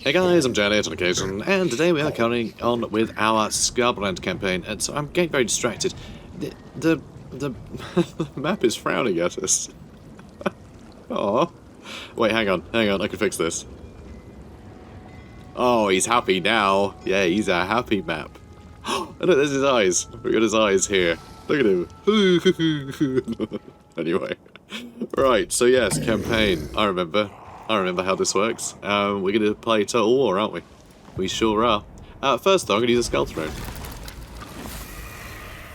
Hey guys, I'm JanetOnOccasion, and today we are carrying on with our Skarbrand campaign, and so I'm getting very distracted. The the map is frowning at us. Oh, wait, hang on, I can fix this. Oh, he's happy now. Yeah, he's a happy map. Oh, look, there's his eyes. Look at his eyes here. Look at him. Anyway, right. So yes, campaign. I remember how this works. We're going to play Total War, aren't we? We sure are. First, though, I'm going to use a Skull Throne.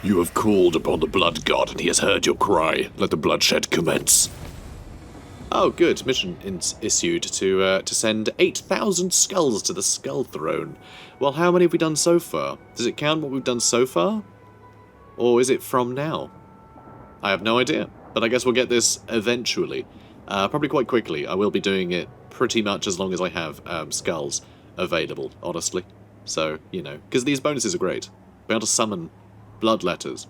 You have called upon the Blood God, and he has heard your cry. Let the bloodshed commence. Oh, good. Mission issued to send 8,000 skulls to the Skull Throne. Well, how many have we done so far? Does it count what we've done so far? Or is it from now? I have no idea. But I guess we'll get this eventually. Probably quite quickly. I will be doing it pretty much as long as I have skulls available, honestly. So, you know, because these bonuses are great. Being able to summon blood letters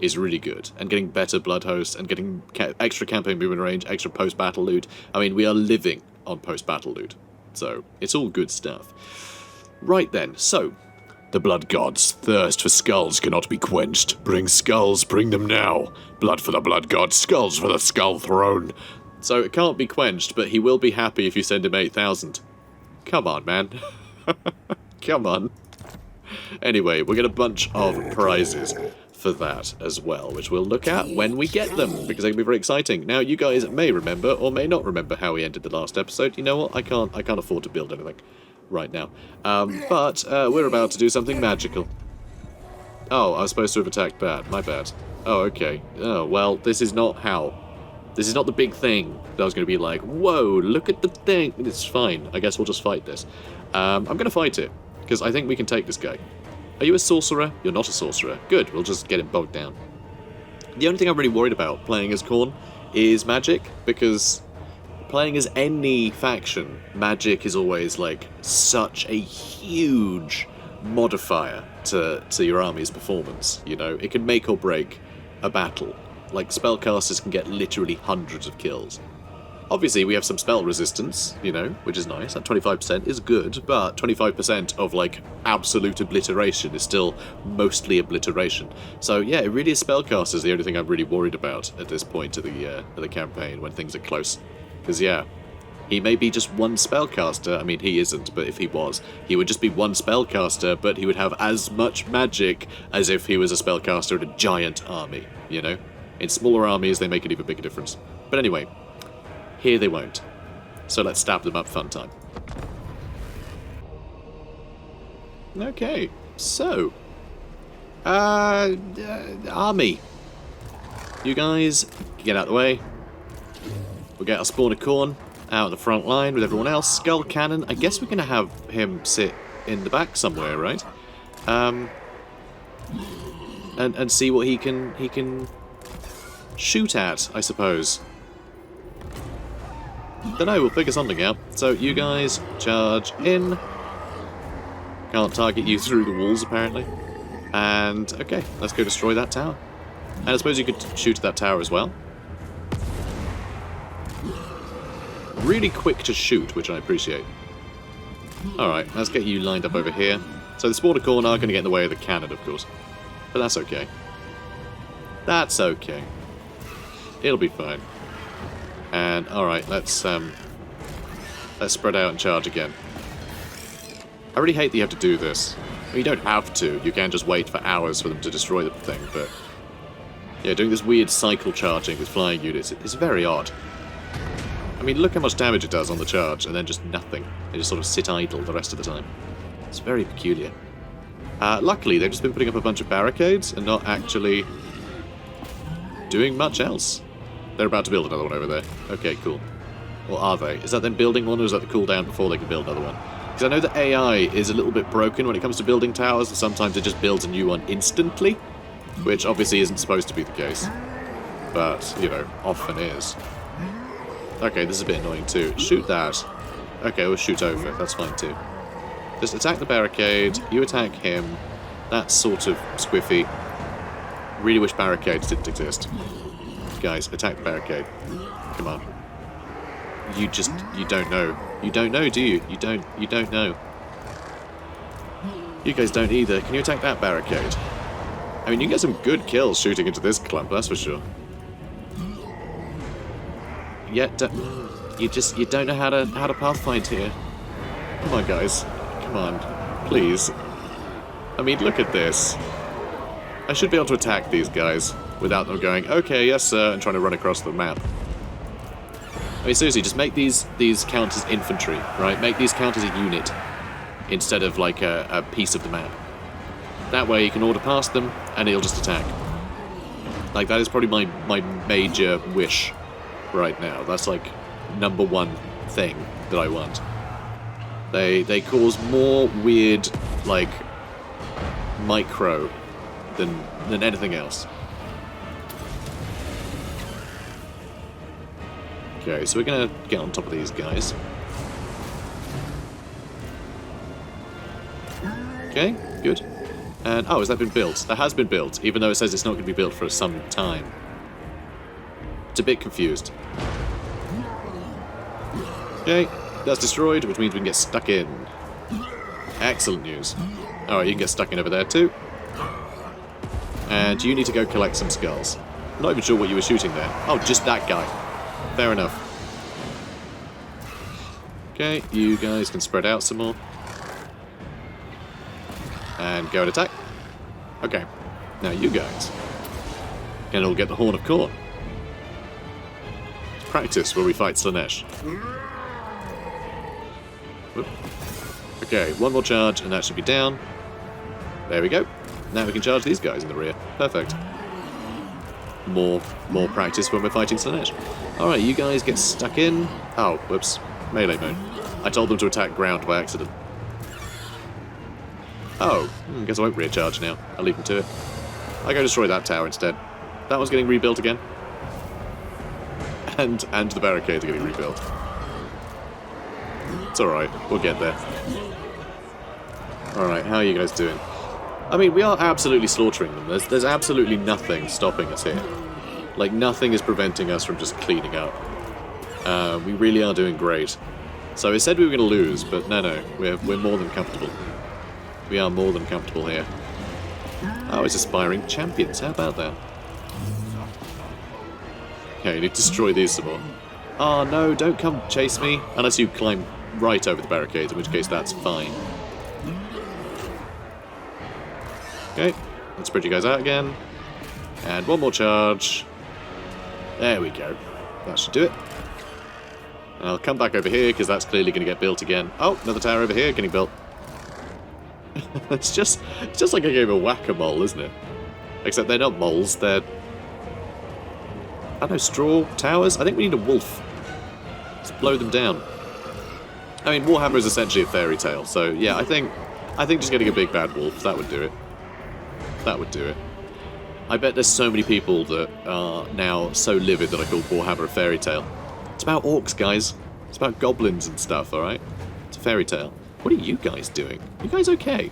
is really good. And getting better blood hosts and getting extra campaign movement range, extra post-battle loot. I mean, we are living on post-battle loot. So, it's all good stuff. Right then, so, the blood god's thirst for skulls cannot be quenched. Bring skulls, bring them now. Blood for the blood god, skulls for the skull throne. So it can't be quenched, but he will be happy if you send him 8,000. Come on, man. Come on. Anyway, we'll get a bunch of prizes for that as well, which we'll look at when we get them, because they can be very exciting. Now, you guys may remember, or may not remember how we ended the last episode. You know what? I can't afford to build anything right now. But we're about to do something magical. Oh, I was supposed to have attacked bad. My bad. Oh, okay. Oh, well, this is not how. This is not the big thing that I was going to be like, whoa, look at the thing. It's fine. I guess we'll just fight this. I'm going to fight it, because I think we can take this guy. Are you a sorcerer? You're not a sorcerer. Good, we'll just get him bogged down. The only thing I'm really worried about playing as Khorne is magic, because playing as any faction, magic is always, like, such a huge modifier to your army's performance, you know? It can make or break a battle. Like, spellcasters can get literally hundreds of kills. Obviously, we have some spell resistance, you know, which is nice. That 25% is good, but 25% of, like, absolute obliteration is still mostly obliteration. So, yeah, it really is spellcasters the only thing I'm really worried about at this point of the campaign, when things are close. Because, yeah, he may be just one spellcaster. I mean, he isn't, but if he was, he would just be one spellcaster, but he would have as much magic as if he was a spellcaster in a giant army, you know? In smaller armies, they make an even bigger difference. But anyway, here they won't. So let's stab them up fun time. Okay, so... army. You guys, get out of the way. We'll get our spawn of Khorne out of the front line with everyone else. Skull Cannon, I guess we're going to have him sit in the back somewhere, right? And see what he can shoot at, I suppose. Don't know, we'll figure something out. So, you guys, charge in. Can't target you through the walls, apparently. And, okay, let's go destroy that tower. And I suppose you could shoot at that tower as well. Really quick to shoot, which I appreciate. Alright, let's get you lined up over here. So the spawn of Khorne are going to get in the way of the cannon, of course. But that's okay. That's okay. It'll be fine. And, alright, let's spread out and charge again. I really hate that you have to do this. Well, you don't have to. You can just wait for hours for them to destroy the thing, but... yeah, doing this weird cycle charging with flying units is very odd. I mean, look how much damage it does on the charge, and then just nothing. They just sort of sit idle the rest of the time. It's very peculiar. Luckily, they've just been putting up a bunch of barricades and not actually doing much else. They're about to build another one over there. Okay, cool. Or are they? Is that them building one, or is that the cooldown before they can build another one? Because I know the AI is a little bit broken when it comes to building towers, and sometimes it just builds a new one instantly, which obviously isn't supposed to be the case. But, you know, often is. Okay, this is a bit annoying too. Shoot that. Okay, we'll shoot over. That's fine too. Just attack the barricade. You attack him. That's sort of squiffy. Really wish barricades didn't exist. Guys, attack the barricade. Come on. You don't know. You don't know, do you? You don't know. You guys don't either. Can you attack that barricade? I mean, you get some good kills shooting into this clump, that's for sure. Yet, you don't know how to pathfind here. Come on, guys. Come on, please. I mean, look at this. I should be able to attack these guys without them going, okay, yes, sir, and trying to run across the map. I mean, seriously, just make these count as infantry, right? Make these count as a unit instead of like a piece of the map. That way you can order past them and it'll just attack. Like, that is probably my major wish right now. That's like #1 thing that I want. They cause more weird, like, micro than anything else. Okay, so we're gonna get on top of these guys. Okay, good. And, oh, has that been built? That has been built, even though it says it's not going to be built for some time. It's a bit confused. Okay, that's destroyed, which means we can get stuck in. Excellent news. Alright, you can get stuck in over there too. And you need to go collect some skulls. I'm not even sure what you were shooting there. Oh, just that guy. Fair enough. Okay, you guys can spread out some more. And go and attack. Okay, now you guys can all get the Horn of Khorne. It's practice where we fight Slaanesh. Whoop. Okay, one more charge and that should be down. There we go. Now we can charge these guys in the rear. Perfect. More practice when we're fighting Slaanesh. Alright, you guys get stuck in. Oh, whoops. Melee mode. I told them to attack ground by accident. Oh, guess I won't rear charge now. I'll leave them to it. I'll go destroy that tower instead. That one's getting rebuilt again. And the barricades are getting rebuilt. It's alright, we'll get there. Alright, how are you guys doing? I mean, we are absolutely slaughtering them. There's absolutely nothing stopping us here. Like, nothing is preventing us from just cleaning up. We really are doing great. So I said we were going to lose, but no, we're more than comfortable. We are more than comfortable here. Oh, it's aspiring champions. How about that? Okay, you need to destroy these some more. Oh, no, don't come chase me. Unless you climb right over the barricades, in which case that's fine. Okay, let's spread you guys out again. And one more charge. There we go. That should do it. And I'll come back over here, because that's clearly going to get built again. Oh, another tower over here getting built. It's just like a game of whack-a-mole, isn't it? Except they're not moles, they're... I don't know, straw towers? I think we need a wolf. Let's blow them down. I mean, Warhammer is essentially a fairy tale, so yeah, I think just getting a big bad wolf, that would do it. That would do it. I bet there's so many people that are now so livid that I call Warhammer a fairy tale. It's about orcs, guys. It's about goblins and stuff, alright? It's a fairy tale. What are you guys doing? You guys okay?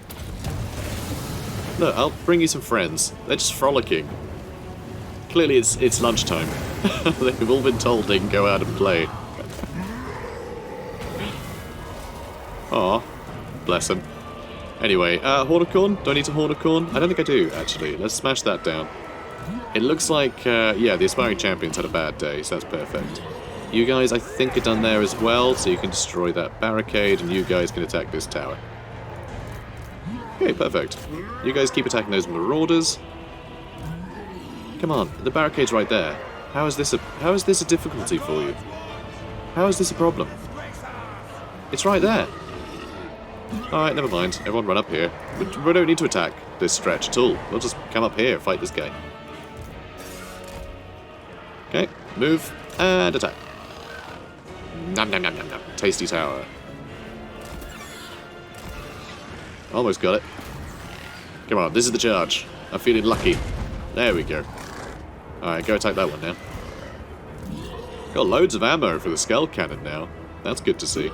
Look, I'll bring you some friends. They're just frolicking. Clearly it's lunchtime. They've all been told they can go out and play. Aw, bless them. Anyway, Horn of Khorne? Do I need to Horn of Khorne? I don't think I do, actually. Let's smash that down. It looks like, yeah, the Aspiring Champions had a bad day, so that's perfect. You guys, I think, are done there as well, so you can destroy that barricade, and you guys can attack this tower. Okay, perfect. You guys keep attacking those marauders. Come on, the barricade's right there. How is this a difficulty for you? How is this a problem? It's right there. Alright, never mind. Everyone run up here. We don't need to attack this stretch at all. We'll just come up here and fight this guy. Okay, move, and attack. Nom nom nom nom nom. Tasty tower. Almost got it. Come on, this is the charge. I'm feeling lucky. There we go. Alright, go attack that one now. Got loads of ammo for the skull cannon now. That's good to see.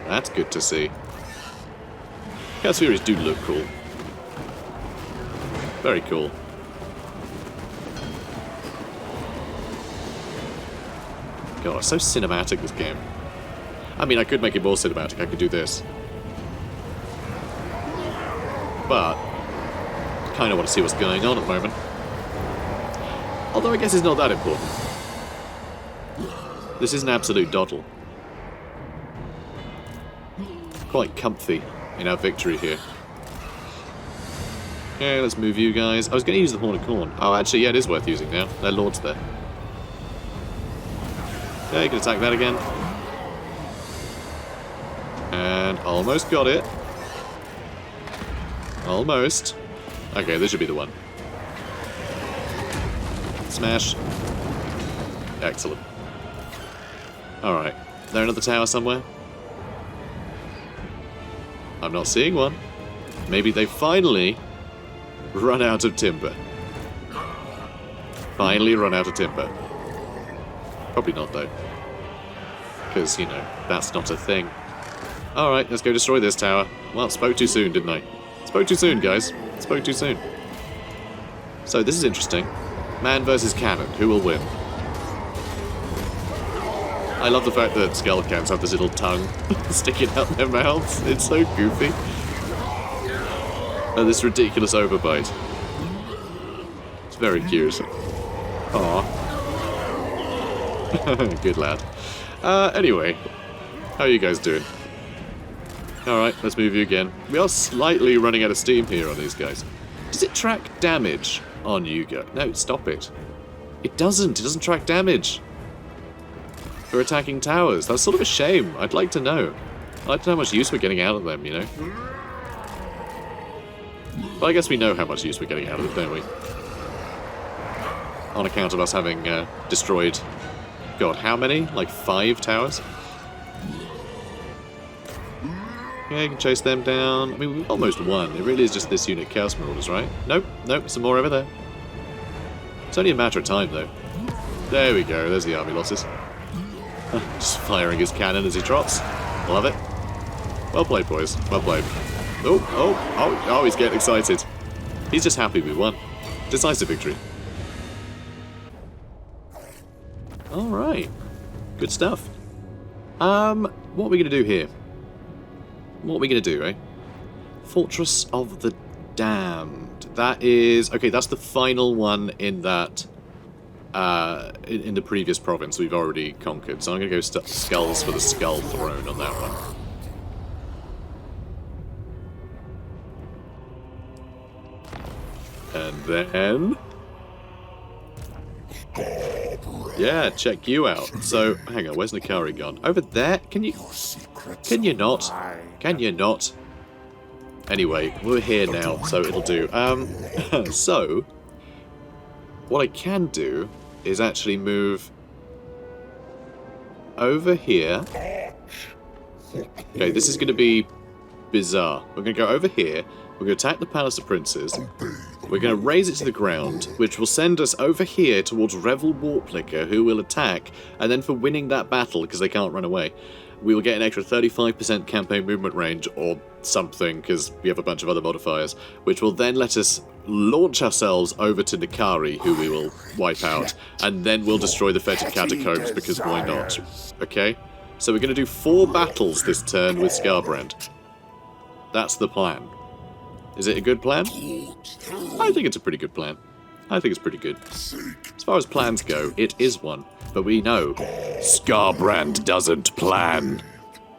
That's good to see. Khornes Furies do look cool. Very cool. God, it's so cinematic, this game. I mean, I could make it more cinematic. I could do this. But I kind of want to see what's going on at the moment. Although I guess it's not that important. This is an absolute doddle. Quite comfy in our victory here. Okay, let's move you guys. I was going to use the Horn of Khorne. Oh, actually, yeah, it is worth using now. Their lord's there. Okay, you can attack that again. And almost got it. Almost. Okay, this should be the one. Smash. Excellent. Alright. There another tower somewhere? I'm not seeing one. Maybe they finally run out of timber. Finally run out of timber. Probably not, though. Because, you know, that's not a thing. Alright, let's go destroy this tower. Well, spoke too soon, didn't I? Spoke too soon, guys. Spoke too soon. So, this is interesting. Man versus cannon. Who will win? I love the fact that skull cans have this little tongue sticking out their mouths. It's so goofy. And this ridiculous overbite. It's very cute. Aww. Good lad. Anyway. How are you guys doing? Alright, let's move you again. We are slightly running out of steam here on these guys. Does it track damage on you guys? No, stop it. It doesn't. It doesn't track damage. For attacking towers. That's sort of a shame. I'd like to know. I'd like to know how much use we're getting out of them, you know? But I guess we know how much use we're getting out of them, don't we? On account of us having destroyed... God, how many? Like 5 towers? Yeah, you can chase them down. I mean, we've almost won. It really is just this unit Chaos Marauders, right? Nope, nope, some more over there. It's only a matter of time, though. There we go, there's the army losses. Just firing his cannon as he trots. Love it. Well played, boys. Well played. Oh, he's getting excited. He's just happy we won. Decisive victory. Alright. Good stuff. What are we going to do here? What are we going to do, eh? Fortress of the Damned. That is... Okay, that's the final one in that... in the previous province we've already conquered. So I'm going to go skulls for the Skull Throne on that one. And then... Yeah, check you out. So, hang on, where's KARI gone? Over there? Can you not? Can you not? Anyway, we're here now, so it'll do. So, what I can do is actually move over here. Okay, this is going to be bizarre. We're going to go over here. We're going to attack the Palace of Princes. We're going to raise it to the ground, which will send us over here towards Revel Warplicker, who will attack. And then for winning that battle, because they can't run away, we will get an extra 35% campaign movement range or something, because we have a bunch of other modifiers, which will then let us launch ourselves over to KARI, who we will wipe out, and then we'll destroy the Fetid Catacombs, because why not? Okay? So we're going to do 4 battles this turn with Skarbrand. That's the plan. Is it a good plan? I think it's a pretty good plan. I think it's pretty good. As far as plans go, it is one. But we know Skarbrand doesn't plan.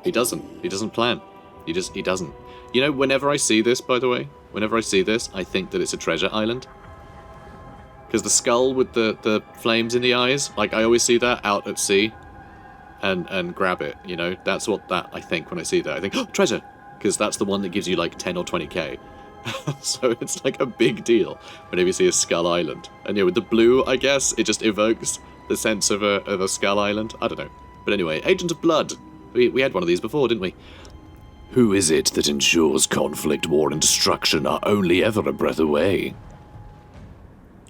He doesn't. He doesn't plan. He doesn't. You know, whenever I see this, by the way, whenever I see this, I think that it's a treasure island. Because the skull with the flames in the eyes, like I always see that out at sea and grab it, you know? That's what I think when I see that. I think, oh, treasure! Because that's the one that gives you like 10 or 20k. So it's like a big deal whenever you see a skull island. And yeah, with the blue, I guess, it just evokes the sense of a skull island. I don't know. But anyway, Agent of Blood. We had one of these before, didn't we? Who is it that ensures conflict, war, and destruction are only ever a breath away?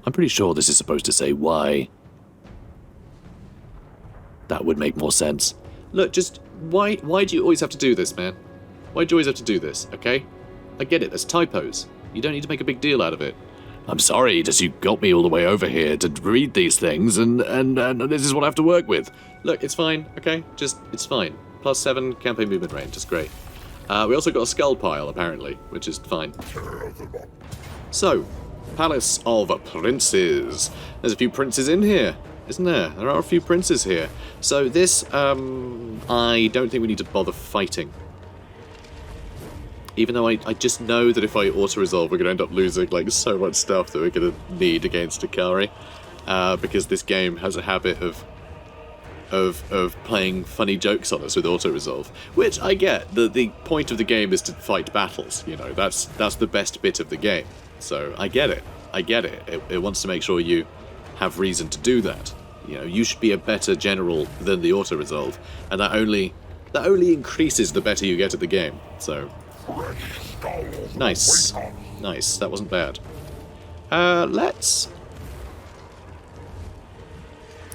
I'm pretty sure this is supposed to say why. That would make more sense. Look, just why do you always have to do this, man? Why do you always have to do this, okay? I get it, there's typos. You don't need to make a big deal out of it. I'm sorry, just you got me all the way over here to read these things, and this is what I have to work with. Look, it's fine, okay? It's fine. plus 7 campaign movement range. That's great. We also got a skull pile, apparently, which is fine. So, Palace of Princes. There's a few princes in here, isn't there? There are a few princes here. So this, I don't think we need to bother fighting. Even though I just know that if I auto-resolve, we're going to end up losing like so much stuff that we're going to need against a KARI. Because this game has a habit of playing funny jokes on us with auto-resolve. Which I get. The point of the game is to fight battles, you know. That's the best bit of the game. So I get it. I get it. It wants to make sure you have reason to do that. You know, you should be a better general than the auto-resolve. And that only increases the better you get at the game. So... Nice. Nice. That wasn't bad. Let's...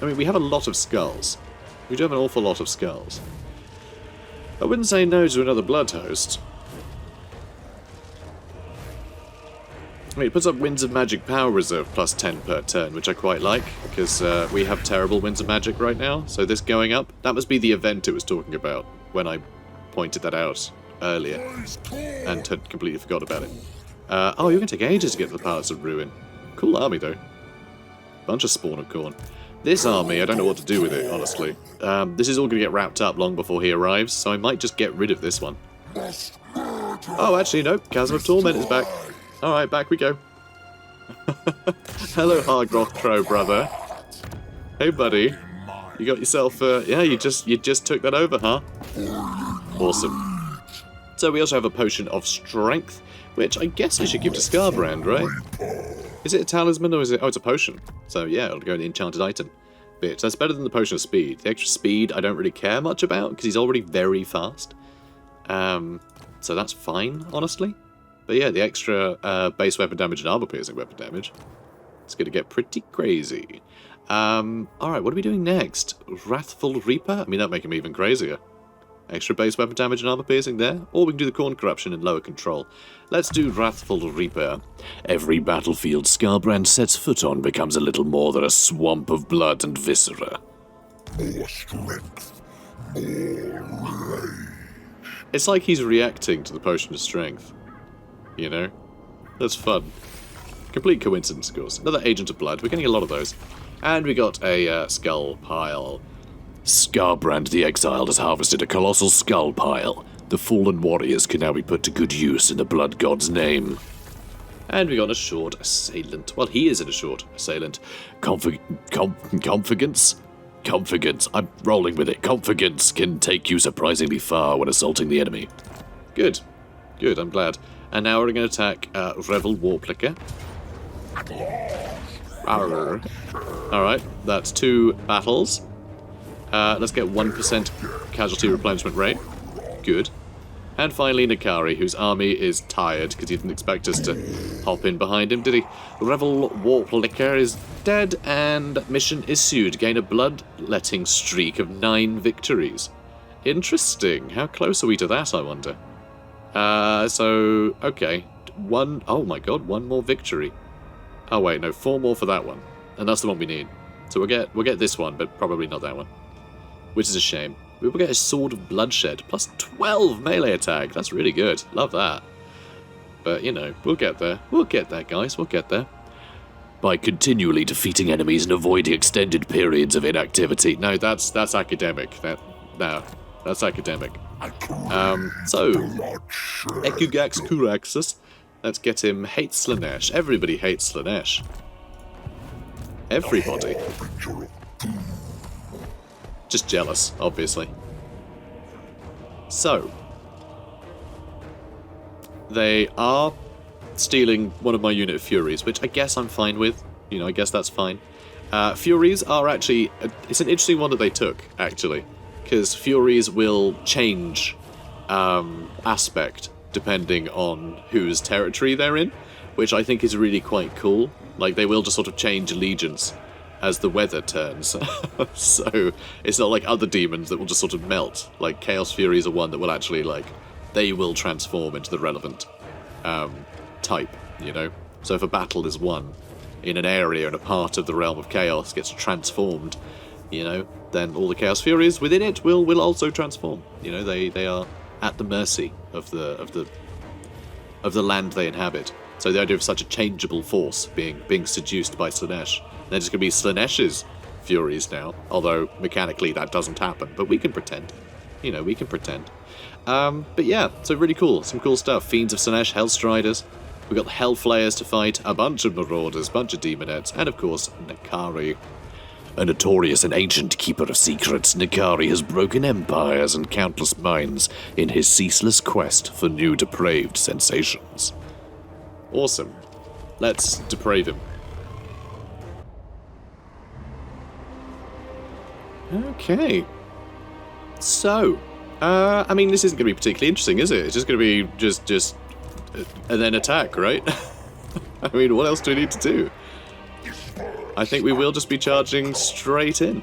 I mean, we have a lot of skulls. We do have an awful lot of skulls. I wouldn't say no to another blood host. I mean, it puts up Winds of Magic Power Reserve plus 10 per turn, which I quite like, because we have terrible Winds of Magic right now, so this going up, that must be the event it was talking about when I pointed that out earlier, and had completely forgot about it. Oh, you're going to take ages to get to the Palace of Ruin. Cool army, though. Bunch of Spawn of Khorne. This army, I don't know what to do with it, honestly. This is all going to get wrapped up long before he arrives, so I might just get rid of this one. Oh, actually, no. Chasm of Torment is back. Alright, back we go. Hello, Hargroth Crow, brother. Hey, buddy. You got yourself, yeah, you just took that over, huh? Awesome. So we also have a Potion of Strength, which I guess I should give to Skarbrand, right? Is it a talisman or is it... Oh, it's a potion. So yeah, it'll go in the enchanted item bit. That's better than the Potion of Speed. The extra speed I don't really care much about, because he's already very fast. So that's fine, honestly. But yeah, the extra base weapon damage and armor-piercing weapon damage. It's going to get pretty crazy. Alright, what are we doing next? Wrathful Reaper? I mean, that'd make him even crazier. Extra base weapon damage and armor-piercing there. Or we can do the Khorne Corruption and lower control. Let's do Wrathful Reaper. Every battlefield Skarbrand sets foot on becomes a little more than a swamp of blood and viscera. More strength. More rage. It's like he's reacting to the Potion of Strength. You know? That's fun. Complete coincidence, of course. Another Agent of Blood. We're getting a lot of those. And we got a skull pile. Skarbrand the Exiled has harvested a colossal skull pile. The fallen warriors can now be put to good use in the blood god's name. And we got a short assailant. Well, he isn't a short assailant. Configence? Configence. I'm rolling with it. Configence can take you surprisingly far when assaulting the enemy. Good. Good, I'm glad. And now we're going to attack Revel Warplicker. Alright, that's 2 battles. Let's get 1% casualty replenishment rate. Good. And finally KARI, whose army is tired, because he didn't expect us to hop in behind him, did he? Revel Warplicker is dead, and mission issued. Gain a bloodletting streak of 9 victories. Interesting. How close are we to that, I wonder? So, okay. Oh my god, 1 more victory. Oh wait, no, 4 more for that one. And that's the one we need. So we'll get this one, but probably not that one. Which is a shame. We will get a Sword of Bloodshed, plus 12 melee attack. That's really good. Love that. But, you know, we'll get there. We'll get there, guys. We'll get there. By continually defeating enemies and avoiding extended periods of inactivity. No, that's academic. No, that's academic. So, Ekugax Kuraxus. Let's get him hate Slaanesh. Everybody hates Slaanesh. Everybody. Just jealous, obviously. So, they are stealing one of my unit of Furies, which I guess I'm fine with. You know, I guess that's fine. Furies are actually... it's an interesting one that they took, actually. Because Furies will change aspect depending on whose territory they're in, which I think is really quite cool. Like, they will just sort of change allegiance as the weather turns. So, it's not like other demons that will just sort of melt. Like, Chaos Furies are one that will actually, like, they will transform into the relevant type, you know? So if a battle is won in an area and a part of the realm of Chaos gets transformed, you know, then all the Chaos Furies within it will also transform. You know, they are at the mercy of the land they inhabit. So the idea of such a changeable force being seduced by Slaanesh, they're just going to be Slaanesh's Furies now. Although mechanically that doesn't happen, but we can pretend. You know, we can pretend. But yeah, so really cool. Some cool stuff. Fiends of Slaanesh, Hellstriders. We've got the Hellflayers to fight, a bunch of Marauders, a bunch of Demonettes, and of course, KARI. A notorious and ancient keeper of secrets, KARI has broken empires and countless minds in his ceaseless quest for new depraved sensations. Awesome. Let's deprave him. Okay. So, I mean, this isn't going to be particularly interesting, is it? It's just going to be just and then attack, right? I mean, what else do we need to do? I think we will just be charging straight in.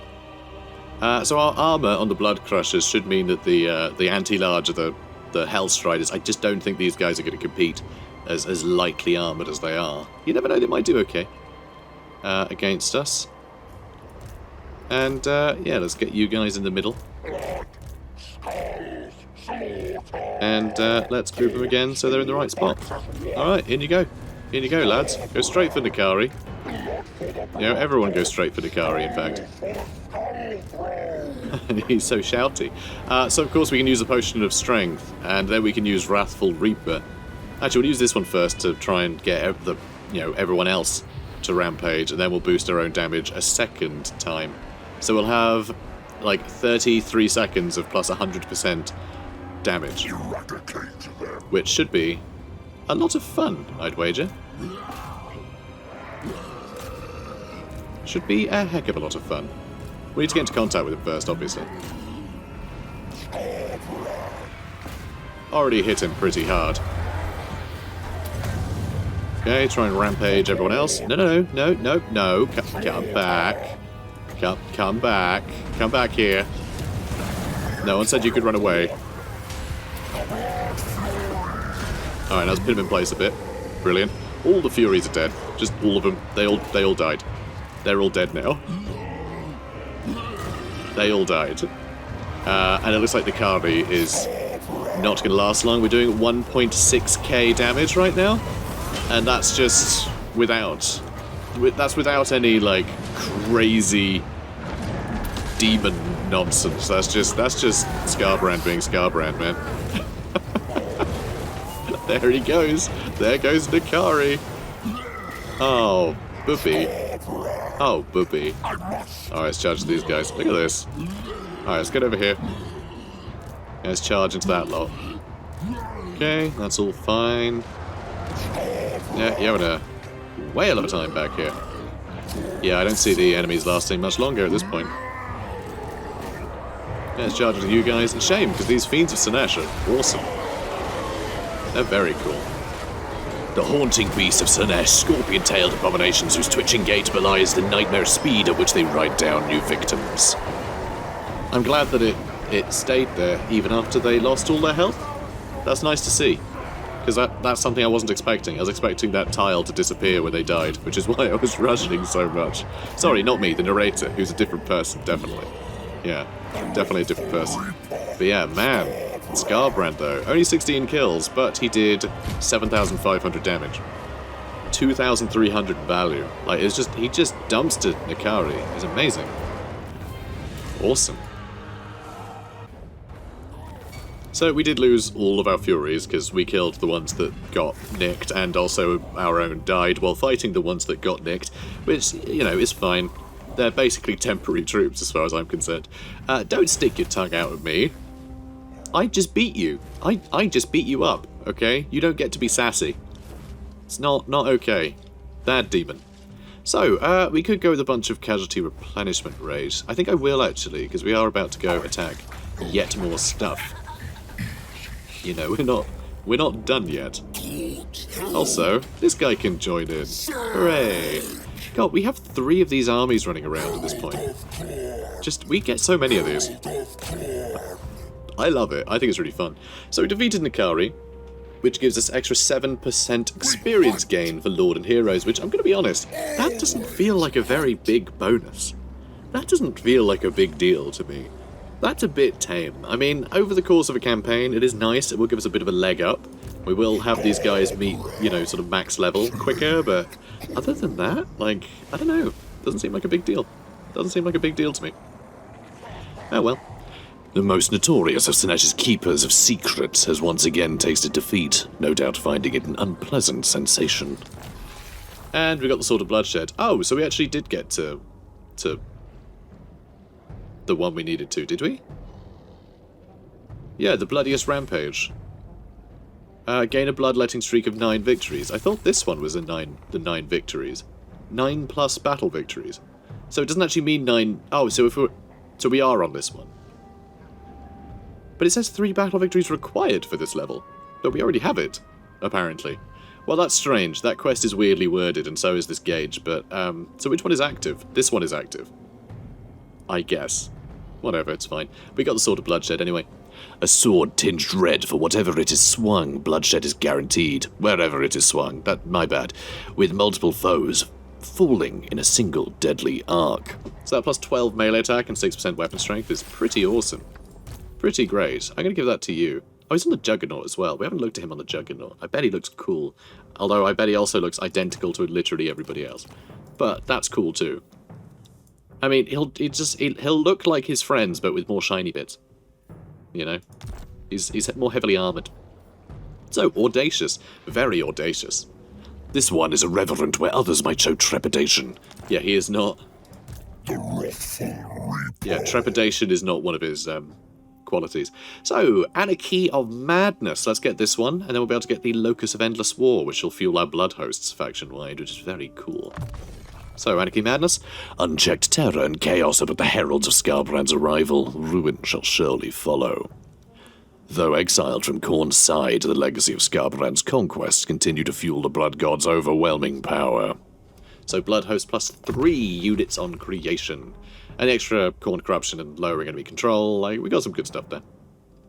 So our armor on the Blood Crushers should mean that the anti-large of the Hellstriders, I just don't think these guys are going to compete as lightly armored as they are. You never know, they might do okay against us. And yeah, let's get you guys in the middle. And let's group them again so they're in the right spot. Alright, in you go. In you go, lads. Go straight for KARI. You know, everyone goes straight for KARI, in fact. He's so shouty. So, of course, we can use a Potion of Strength, and then we can use Wrathful Reaper. Actually, we'll use this one first to try and get everyone else to rampage, and then we'll boost our own damage a second time. So we'll have, like, 33 seconds of plus 100% damage. Which should be a lot of fun, I'd wager. Should be a heck of a lot of fun. We need to get into contact with him first, obviously. Already hit him pretty hard. Okay, try and rampage everyone else. No. Come back. Come back. Come back here. No one said you could run away. Alright, let's pin him in place a bit. Brilliant. All the Furies are dead. Just all of them. They all died. They're all dead now. They all died. And it looks like KARI is not going to last long. We're doing 1.6k damage right now. And that's just without any, like, crazy demon nonsense. That's just Skarbrand being Skarbrand, man. There he goes. There goes KARI. Oh, booby. Oh, booby. Alright, let's charge these guys. Look at this. Alright, let's get over here. Let's charge into that lot. Okay, that's all fine. Yeah, you're having a whale of a time back here. Yeah, I don't see the enemies lasting much longer at this point. Yeah, let's charge into you guys. It's a shame, because these Fiends of Slaanesh are awesome. They're very cool. The haunting beasts of Slaanesh, scorpion-tailed abominations whose twitching gait belies the nightmare speed at which they ride down new victims. I'm glad that it stayed there even after they lost all their health. That's nice to see. Because that's something I wasn't expecting. I was expecting that tile to disappear when they died, which is why I was rushing so much. Sorry, not me, the narrator, who's a different person, definitely. Yeah, definitely a different person. But yeah, man, Skarbrand though, only 16 kills, but he did 7,500 damage. 2,300 value. Like, it's just, he just dumpstered KARI. It's amazing. Awesome. So we did lose all of our Furies, because we killed the ones that got nicked, and also our own died while fighting the ones that got nicked, which, you know, is fine. They're basically temporary troops as far as I'm concerned. Don't stick your tongue out at me. I just beat you. I just beat you up, okay? You don't get to be sassy. It's not okay. Bad demon. So, we could go with a bunch of casualty replenishment raids. I think I will, actually, because we are about to go attack yet more stuff. You know, we're not done yet. Also, this guy can join in. Hooray! God, we have 3 of these armies running around at this point. We get so many of these. I love it. I think it's really fun. So we defeated KARI, which gives us extra 7% experience gain for Lord and Heroes, which, I'm going to be honest, that doesn't feel like a very big bonus. That doesn't feel like a big deal to me. That's a bit tame. I mean, over the course of a campaign, it is nice. It will give us a bit of a leg up. We will have these guys meet, you know, sort of max level quicker, but other than that, like, I don't know. Doesn't seem like a big deal. Doesn't seem like a big deal to me. Oh well. The most notorious of Sinesh's keepers of secrets has once again tasted defeat, no doubt finding it an unpleasant sensation. And we got the Sword of Bloodshed. Oh, so we actually did get to the one we needed to, did we? Yeah, the Bloodiest Rampage. Gain a bloodletting streak of 9 victories. I thought this one was the 9 victories. 9 plus battle victories. So it doesn't actually mean 9... Oh, so we are on this one. But it says 3 battle victories required for this level. But we already have it, apparently. Well, that's strange. That quest is weirdly worded, and so is this gauge. But, so which one is active? This one is active. I guess. Whatever, it's fine. We got the Sword of Bloodshed anyway. A sword tinged red for whatever it is swung. Bloodshed is guaranteed, wherever it is swung. My bad. With multiple foes falling in a single deadly arc. So that plus 12 melee attack and 6% weapon strength is pretty awesome. Pretty great. I'm going to give that to you. Oh, he's on the Juggernaut as well. We haven't looked at him on the Juggernaut. I bet he looks cool. Although I bet he also looks identical to literally everybody else. But that's cool too. I mean, he'll look like his friends, but with more shiny bits. You know? He's more heavily armoured. So, audacious. Very audacious. This one is irreverent where others might show trepidation. Yeah, he is not... The Wrathful Reaper. Yeah, trepidation is not one of his qualities. So, Anarchy of Madness. Let's get this one, and then we'll be able to get the Locus of Endless War, which will fuel our Blood Hosts faction-wide, which is very cool. So, Anarchy Madness. Unchecked terror and chaos are but the heralds of Skarbrand's arrival. Ruin shall surely follow. Though exiled from Khorne's side, the legacy of Skarbrand's conquests continue to fuel the Blood God's overwhelming power. So, Blood Host plus 3 units on creation. An extra Khorne corruption and lowering enemy control. Like, we got some good stuff there.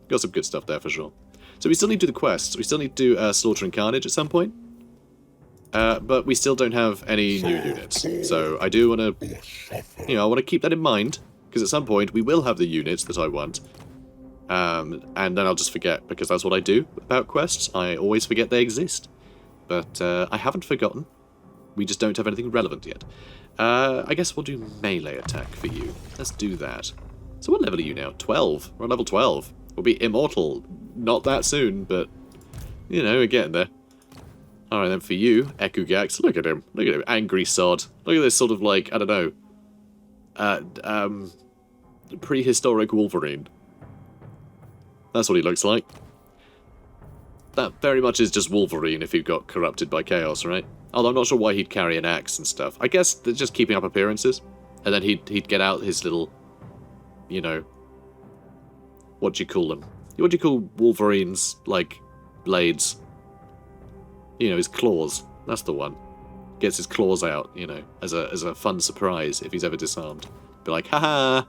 Got some good stuff there for sure. So we still need to do the quests. We still need to do Slaughter and Carnage at some point. But we still don't have any new units. So I do want to, you know, I want to keep that in mind. Because at some point we will have the units that I want. And then I'll just forget. Because that's what I do about quests. I always forget they exist. But I haven't forgotten. We just don't have anything relevant yet. I guess we'll do melee attack for you. Let's do that. So what level are you now? 12. We're on level 12. We'll be immortal. Not that soon, but, you know, we're getting there. Alright then, for you, Ekugax, look at him. Look at him, angry sod. Look at this sort of like, I don't know, prehistoric Wolverine. That's what he looks like. That very much is just Wolverine if he got corrupted by chaos, right? Although I'm not sure why he'd carry an axe and stuff. I guess they're just keeping up appearances. And then he'd get out his little, you know, what do you call them? What do you call Wolverine's, like, blades? You know, his claws. That's the one. Gets his claws out, you know, as a fun surprise if he's ever disarmed. Be like, haha,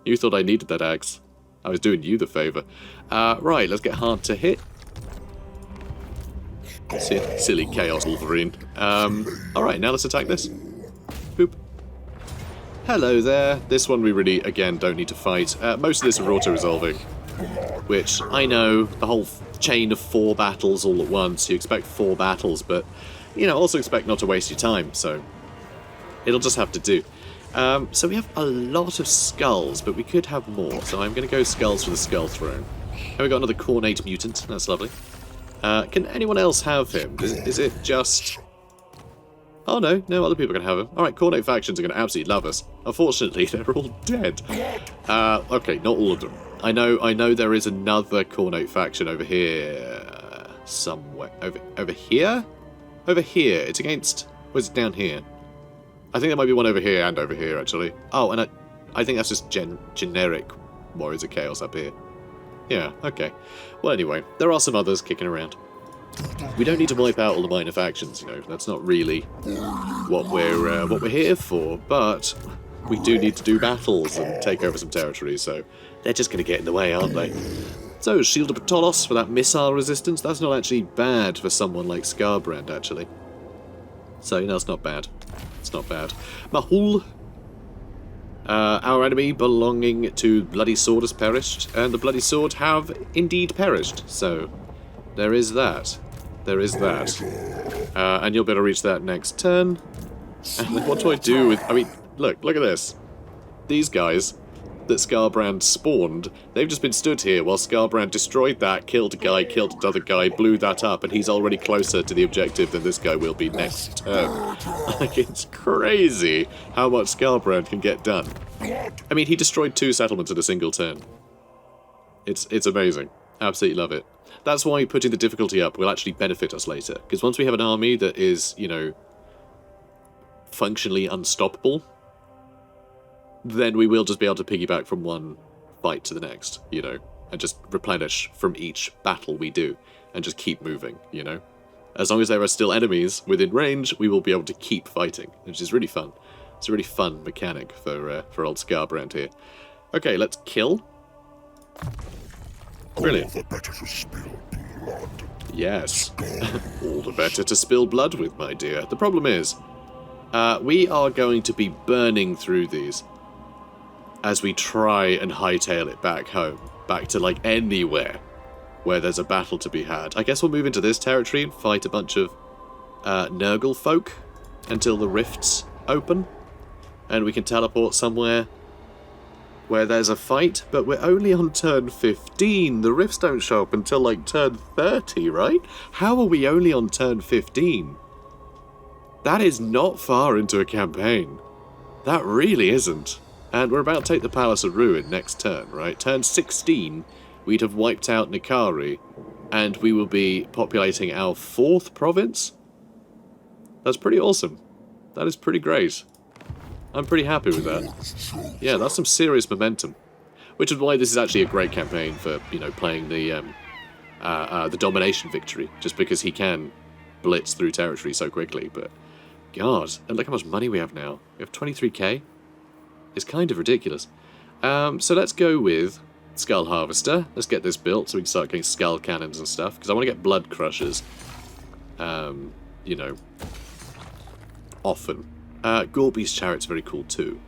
you thought I needed that axe. I was doing you the favour. Right, let's get hard to hit. Silly Chaos Wolverine. Alright, now let's attack this. Boop. Hello there. This one we really, again, don't need to fight. Most of this are auto-resolving. Which, I know, the whole chain of 4 battles all at once. You expect 4 battles, but, you know, also expect not to waste your time, so it'll just have to do. So we have a lot of skulls, but we could have more, so I'm going to go skulls for the Skull Throne. And we got another Khornate Mutant. That's lovely. Can anyone else have him? Is it just... Oh no, no other people can have him. Alright, Khornate factions are going to absolutely love us. Unfortunately, they're all dead. Okay, not all of them. I know there is another Khornate faction over here. Somewhere. Over here? Over here. It's against... Where's it down here? I think there might be one over here and over here, actually. Oh, and I think that's just generic Warriors of Chaos up here. Yeah, okay. Well, anyway, there are some others kicking around. We don't need to wipe out all the minor factions, you know. That's not really what we're here for. But we do need to do battles and take over some territory, so they're just going to get in the way, aren't they? So, Shield of Ptolos for that missile resistance. That's not actually bad for someone like Skarbrand, actually. So, you know, it's not bad. It's not bad. Mahul. Our enemy belonging to Bloody Sword has perished, and the Bloody Sword have indeed perished. So, there is that. There is that. And you'll be able to reach that next turn. And then what do I do with... I mean, look at this. These guys that Skarbrand spawned, they've just been stood here while Skarbrand destroyed that, killed a guy, killed another guy, blew that up, and he's already closer to the objective than this guy will be next turn. Like, it's crazy how much Skarbrand can get done. I mean, he destroyed 2 settlements in a single turn. It's amazing. Absolutely love it. That's why putting the difficulty up will actually benefit us later, because once we have an army that is, you know, functionally unstoppable, then we will just be able to piggyback from one fight to the next, you know, and just replenish from each battle we do, and just keep moving, you know. As long as there are still enemies within range, we will be able to keep fighting, which is really fun. It's a really fun mechanic for old Skarbrand here. Okay, let's kill. Brilliant. All the better to spill blood. Yes. All the better to spill blood with, my dear. The problem is, we are going to be burning through these as we try and hightail it back home, back to, like, anywhere where there's a battle to be had. I guess we'll move into this territory and fight a bunch of Nurgle folk until the rifts open, and we can teleport somewhere where there's a fight, but we're only on turn 15. The rifts don't show up until, like, turn 30, right? How are we only on turn 15? That is not far into a campaign. That really isn't. And we're about to take the Palace of Ruin next turn, right? Turn 16, we'd have wiped out KARI, and we will be populating our 4th province? That's pretty awesome. That is pretty great. I'm pretty happy with that. Yeah, that's some serious momentum. Which is why this is actually a great campaign for, you know, playing the Domination Victory, just because he can blitz through territory so quickly, but... God, and look how much money we have now. We have 23k. It's kind of ridiculous. So let's go with Skull Harvester. Let's get this built so we can start getting skull cannons and stuff, because I want to get blood crushers. You know, often. Gorby's Chariot's very cool too.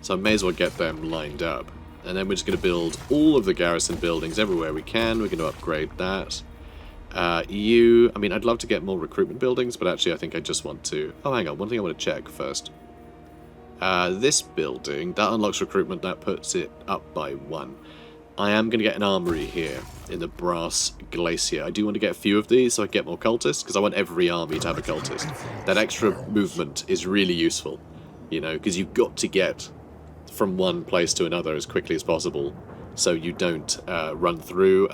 So I may as well get them lined up. And then we're just going to build all of the garrison buildings everywhere we can. We're going to upgrade that. I mean, I'd love to get more recruitment buildings, but actually I think I just want to... Oh, hang on, one thing I want to check first. This building, that unlocks recruitment, that puts it up by 1. I am going to get an armory here in the Brass Glacier. I do want to get a few of these so I get more cultists, because I want every army to have a cultist. That extra movement is really useful, you know, because you've got to get from one place to another as quickly as possible, so you don't run through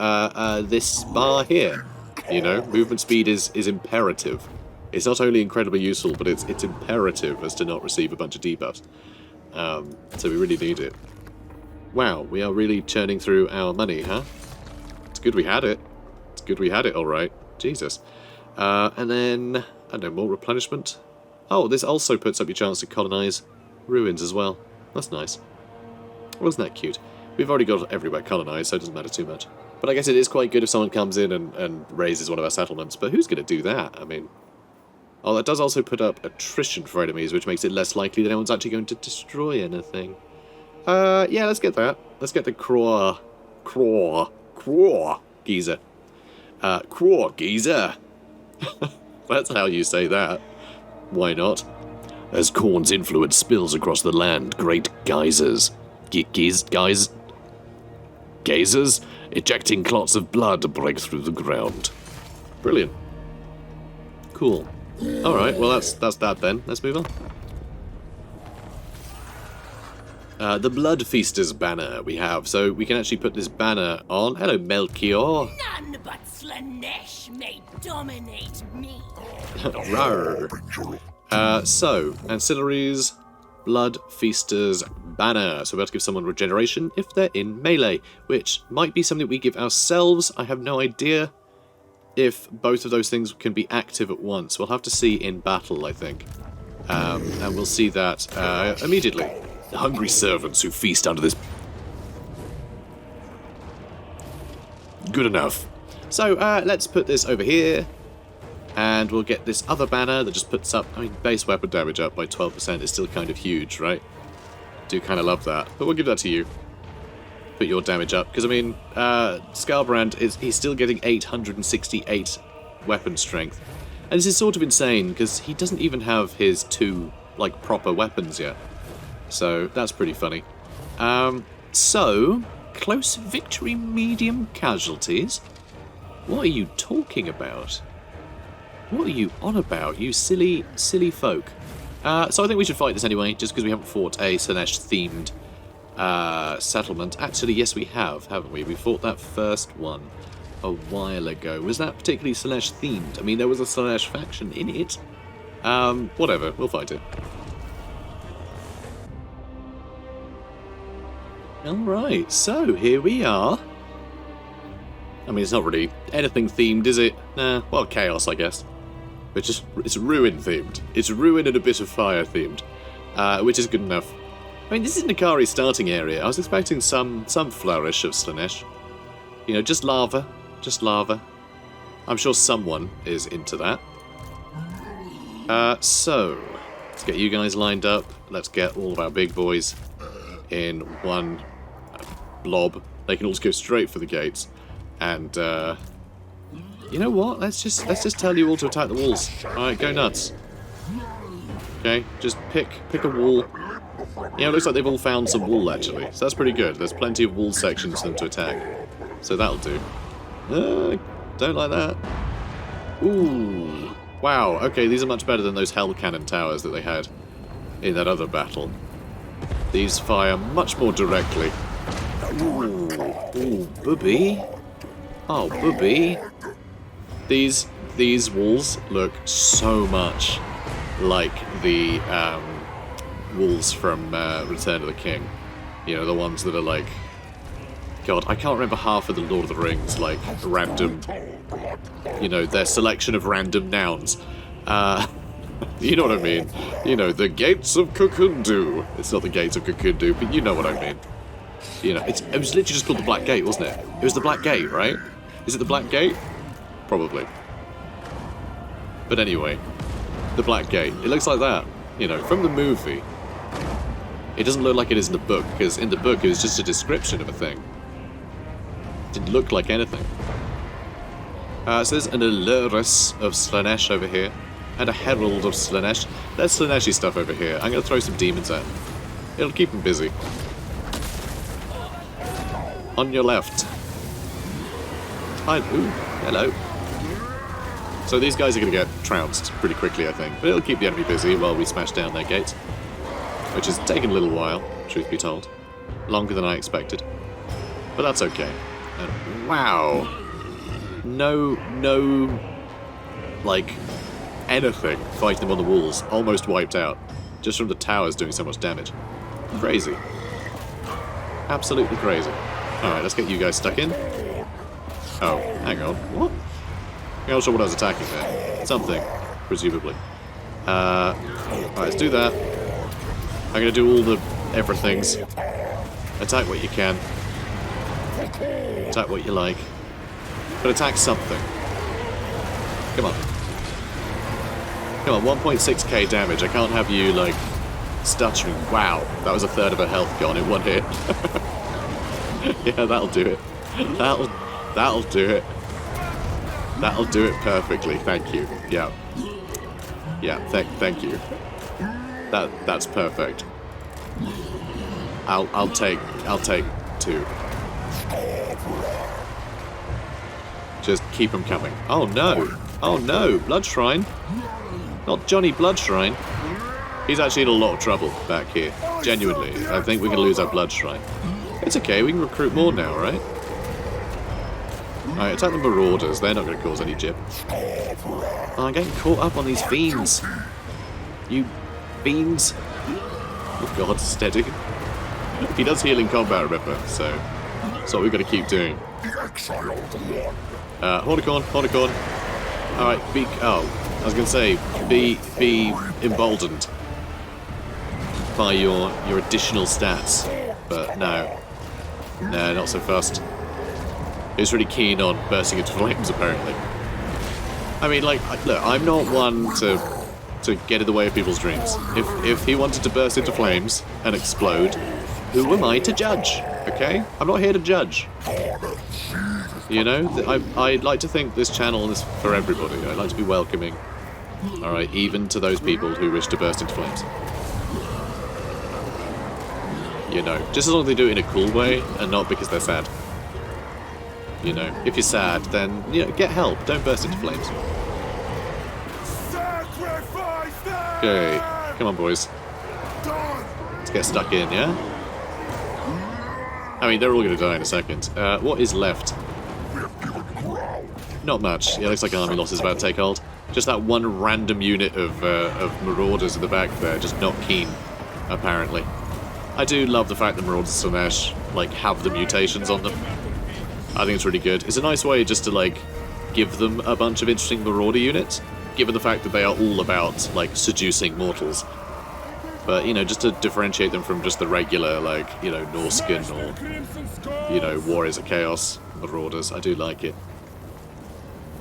this bar here. You know, movement speed is imperative. It's not only incredibly useful, but it's imperative as to not receive a bunch of debuffs. So we really need it. Wow, we are really churning through our money, huh? It's good we had it. It's good we had it, alright. Jesus. And then, I don't know, more replenishment. Oh, this also puts up your chance to colonize ruins as well. That's nice. Wasn't that cute? We've already got everywhere colonized, so it doesn't matter too much. But I guess it is quite good if someone comes in and raises one of our settlements. But who's going to do that? I mean... Oh, that does also put up attrition for enemies, which makes it less likely that anyone's actually going to destroy anything. Yeah, let's get that. Let's get the Kror Geezer. Kror Geezer. That's how you say that. Why not? As Khorne's influence spills across the land, great geysers... Gazers? Ejecting clots of blood break through the ground. Brilliant. Cool. Alright, well that's that then. Let's move on. The Blood Feaster's banner we have, so we can actually put this banner on. Hello, Melchior. None but Slanesh may dominate me. Rawr. So, ancillaries, Blood Feaster's banner. So we're about to give someone regeneration if they're in melee, which might be something we give ourselves. I have no idea if both of those things can be active at once. We'll have to see in battle, I think. And we'll see that immediately. The hungry servants who feast under this... Good enough. So, let's put this over here. And we'll get this other banner that just puts up... I mean, base weapon damage up by 12% is still kind of huge, right? Do kind of love that. But we'll give that to you. Put your damage up. Because, I mean, Skarbrand, he's still getting 868 weapon strength. And this is sort of insane, because he doesn't even have his 2, like, proper weapons yet. So, that's pretty funny. So, close victory, medium casualties? What are you talking about? What are you on about, you silly, silly folk? So I think we should fight this anyway, just because we haven't fought a Slaanesh-themed settlement. Actually, yes we have, haven't we? We fought that first one a while ago. Was that particularly Slaanesh-themed? I mean, there was a Slaanesh faction in it. Whatever, we'll fight it. Alright, so here we are. I mean, it's not really anything themed, is it? Nah, well, chaos, I guess. It's ruin themed. It's ruin and a bit of fire themed, which is good enough. I mean, this is KARI's starting area. I was expecting some flourish of Slaanesh. You know, just lava. Just lava. I'm sure someone is into that. So, let's get you guys lined up. Let's get all of our big boys in one blob. They can all just go straight for the gates. And, you know what? Let's just tell you all to attack the walls. Alright, go nuts. Okay, just pick a wall. Yeah, it looks like they've all found some wall, actually. So that's pretty good. There's plenty of wall sections for them to attack. So that'll do. Don't like that. Ooh. Wow, okay, these are much better than those Hell Cannon towers that they had in that other battle. These fire much more directly. Ooh, booby. Oh, booby. These walls look so much like the walls from Return of the King. You know, the ones that are like... God, I can't remember half of the Lord of the Rings, like, random... You know, their selection of random nouns. You know what I mean? You know, the Gates of Kukundu. It's not the Gates of Kukundu, but you know what I mean. You know, it was literally just called the Black Gate, wasn't it? It was the Black Gate, right? Is it the Black Gate? Probably. But anyway, the Black Gate. It looks like that, you know, from the movie. It doesn't look like it is in the book, because in the book it was just a description of a thing. It didn't look like anything. So there's an Allurus of Slaanesh over here, and a Herald of Slaanesh. There's Slaaneshi stuff over here. I'm going to throw some demons at them. It'll keep them busy. On your left. Hi, ooh, hello. So these guys are going to get trounced pretty quickly, I think. But it'll keep the enemy busy while we smash down their gates. Which has taken a little while, truth be told. Longer than I expected. But that's okay. And wow. No, like, anything fighting them on the walls. Almost wiped out. Just from the towers doing so much damage. Crazy. Absolutely crazy. Alright, let's get you guys stuck in. Oh, hang on. What? I'm not sure what I was attacking there. Something, presumably. Alright, let's do that. I'm gonna do all the everythings. Attack what you can. Attack what you like. But attack something. Come on. Come on, 1.6k damage. I can't have you, like, stuttering. Wow, that was a third of her health gone in one hit. Yeah, that'll do it. That'll do it. That'll do it perfectly. Thank you. Yeah. Yeah, thank you. That's perfect. I'll take 2. Just keep them coming. Oh no! Oh no! Blood Shrine! Not Johnny Blood Shrine. He's actually in a lot of trouble back here. Genuinely. I think we can lose our Blood Shrine. It's okay, we can recruit more now, right? Alright, attack the Marauders. They're not going to cause any jip. Oh, I'm getting caught up on these fiends. You fiends. Oh god, steady. He does heal in combat, remember, so that's what we've got to keep doing. Hornicorn. Alright, I was going to say, be emboldened by your additional stats, but no, not so fast. He's really keen on bursting into flames, apparently. I mean, like, look, I'm not one to to get in the way of people's dreams. If he wanted to burst into flames and explode, who am I to judge? Okay? I'm not here to judge. You know, I'd like to think this channel is for everybody. I'd like to be welcoming. Alright, even to those people who wish to burst into flames. You know, just as long as they do it in a cool way and not because they're sad. You know, if you're sad, then, you know, get help. Don't burst into flames. Okay, come on, boys. Let's get stuck in, yeah? I mean, they're all going to die in a second. What is left? Not much. Yeah, looks like army loss is about to take hold. Just that one random unit of marauders in the back there, just not keen, apparently. I do love the fact that Marauders of Slaanesh, like, have the mutations on them. I think it's really good. It's a nice way just to, like, give them a bunch of interesting Marauder units, given the fact that they are all about, like, seducing mortals. But, you know, just to differentiate them from just the regular, like, you know, Norscan or, you know, Warriors of Chaos Marauders. I do like it.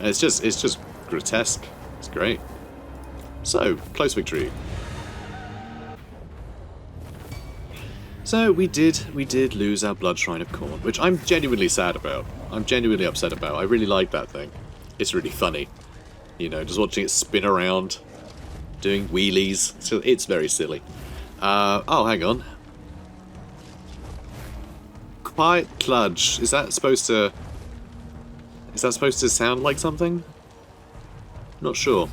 And it's just grotesque. It's great. So, close victory. So we did lose our Blood Shrine of Khorne, which I'm genuinely sad about. I'm genuinely upset about. I really like that thing. It's really funny. You know, just watching it spin around, doing wheelies. So it's very silly. Oh, hang on. Quiet Kludge. Is that supposed to sound like something? Not sure.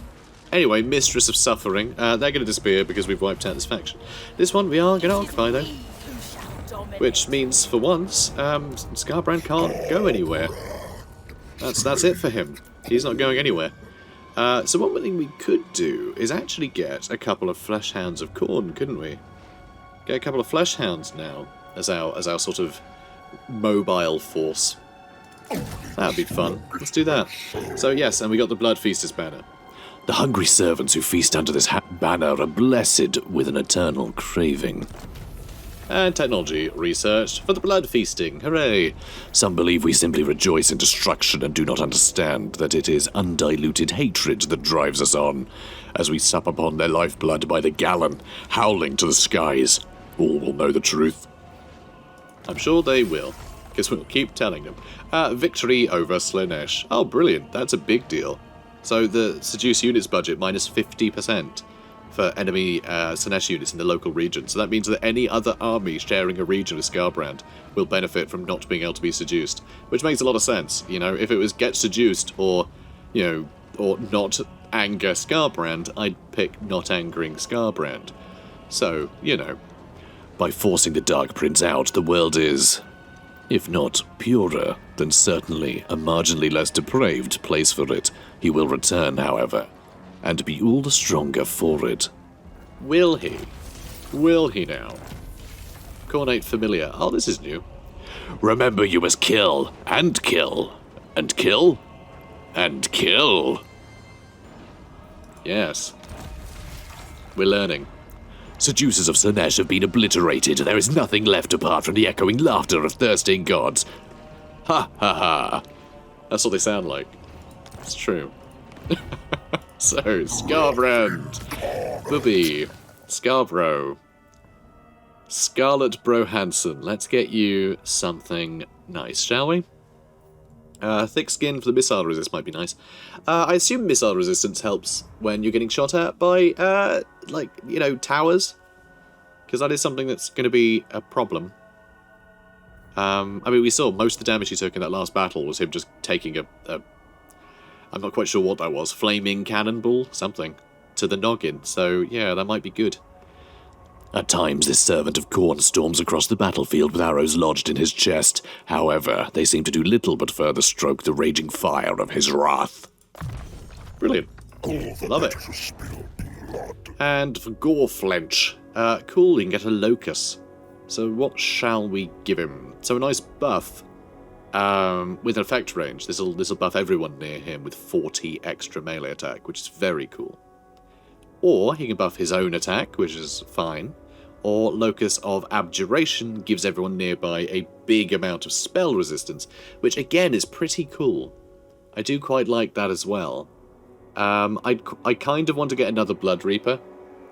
Anyway, Mistress of Suffering. They're going to disappear because we've wiped out this faction. This one we are going to occupy, though. Which means, for once, Skarbrand can't go anywhere. That's it for him. He's not going anywhere. So one thing we could do is actually get a couple of Fleshhounds of Khorne, couldn't we? Get a couple of Fleshhounds now as our sort of mobile force. That'd be fun. Let's do that. So yes, and we got the Blood Feasters banner. The hungry servants who feast under this banner are blessed with an eternal craving. And technology research for the blood feasting. Hooray! Some believe we simply rejoice in destruction and do not understand that it is undiluted hatred that drives us on, as we sup upon their lifeblood by the gallon, howling to the skies. All will know the truth. I'm sure they will, because we'll keep telling them. Victory over Slaanesh. Oh, brilliant. That's a big deal. So the Seduce units budget minus 50%. For enemy Slaanesh units in the local region. So that means that any other army sharing a region with Skarbrand will benefit from not being able to be seduced. Which makes a lot of sense, you know. If it was get seduced or, you know, or not anger Skarbrand, I'd pick not angering Skarbrand. So, you know. By forcing the Dark Prince out, the world is, if not purer, then certainly a marginally less depraved place for it. He will return, however, and be all the stronger for it. Will he? Will he now? Cornate Familiar. Oh, this is new. Remember you must kill, and kill, and kill, and kill. Yes. We're learning. Seducers of Slaanesh have been obliterated. There is nothing left apart from the echoing laughter of thirsting gods. Ha ha ha. That's what they sound like. It's true. So, Skarbrand, Booby, Scarbro, Scarlet Bro Hansen. Let's get you something nice, shall we? Thick skin for the missile resist might be nice. I assume missile resistance helps when you're getting shot at by, like, you know, towers. Because that is something that's going to be a problem. I mean, we saw most of the damage he took in that last battle was him just taking a I'm not quite sure what that was. Flaming cannonball? Something. To the noggin. So, yeah, that might be good. At times, this servant of Khorne storms across the battlefield with arrows lodged in his chest. However, they seem to do little but further stroke the raging fire of his wrath. Brilliant. Love it. And for Goreflench. Cool, you can get a Locus. So what shall we give him? So a nice buff. With an effect range, this'll buff everyone near him with 40 extra melee attack, which is very cool. Or he can buff his own attack, which is fine. Or Locus of Abjuration gives everyone nearby a big amount of spell resistance, which again is pretty cool. I do quite like that as well. I kind of want to get another Blood Reaper,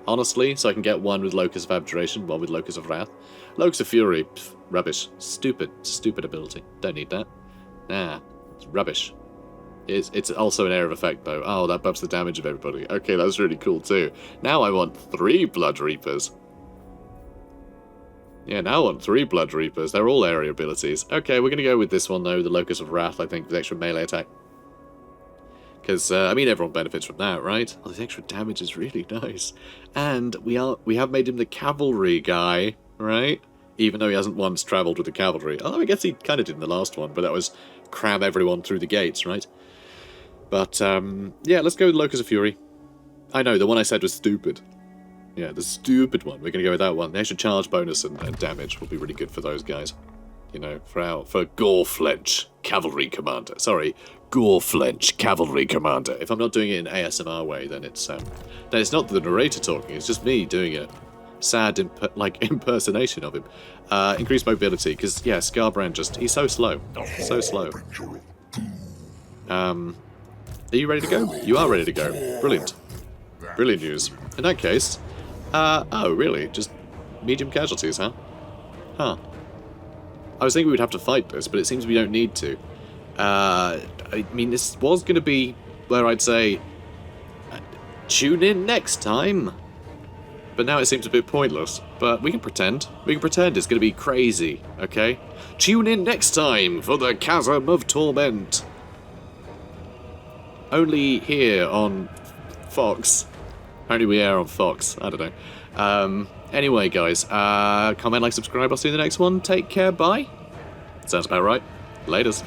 honestly, so I can get one with Locus of Abjuration, one with Locus of Wrath. Locus of Fury, pff, rubbish. Stupid ability. Don't need that. Nah, it's rubbish. It's also an area of effect, though. Oh, that buffs the damage of everybody. Okay, that's really cool, too. Now I want 3 Blood Reapers. Yeah, now I want 3 Blood Reapers. They're all area abilities. Okay, we're going to go with this one, though, the Locus of Wrath, I think, with extra melee attack. Because, I mean, everyone benefits from that, right? Oh, the extra damage is really nice. And we have made him the cavalry guy, right? Even though he hasn't once travelled with the cavalry. Although I guess he kind of did in the last one, but that was cram everyone through the gates, right? But, yeah, let's go with Locus of Fury. I know, the one I said was stupid. Yeah, the stupid one. We're going to go with that one. The extra charge bonus and damage will be really good for those guys. You know, for Goreflench Cavalry Commander. Sorry, Goreflench Cavalry Commander. If I'm not doing it in ASMR way, then it's not the narrator talking. It's just me doing a sad impersonation of him. Increased mobility, because yeah, Skarbrand he's so slow, so slow. Are you ready to go? You are ready to go. Brilliant, brilliant news. In that case, oh really? Just medium casualties, huh? Huh. I was thinking we would have to fight this, but it seems we don't need to. I mean, this was going to be where I'd say, tune in next time. But now it seems a bit pointless. But we can pretend. We can pretend it's going to be crazy, okay? Tune in next time for the Chasm of Torment. Only here on Fox. Apparently we air on Fox. I don't know. Anyway, guys, comment, like, subscribe. I'll see you in the next one. Take care. Bye. Sounds about right. Laters.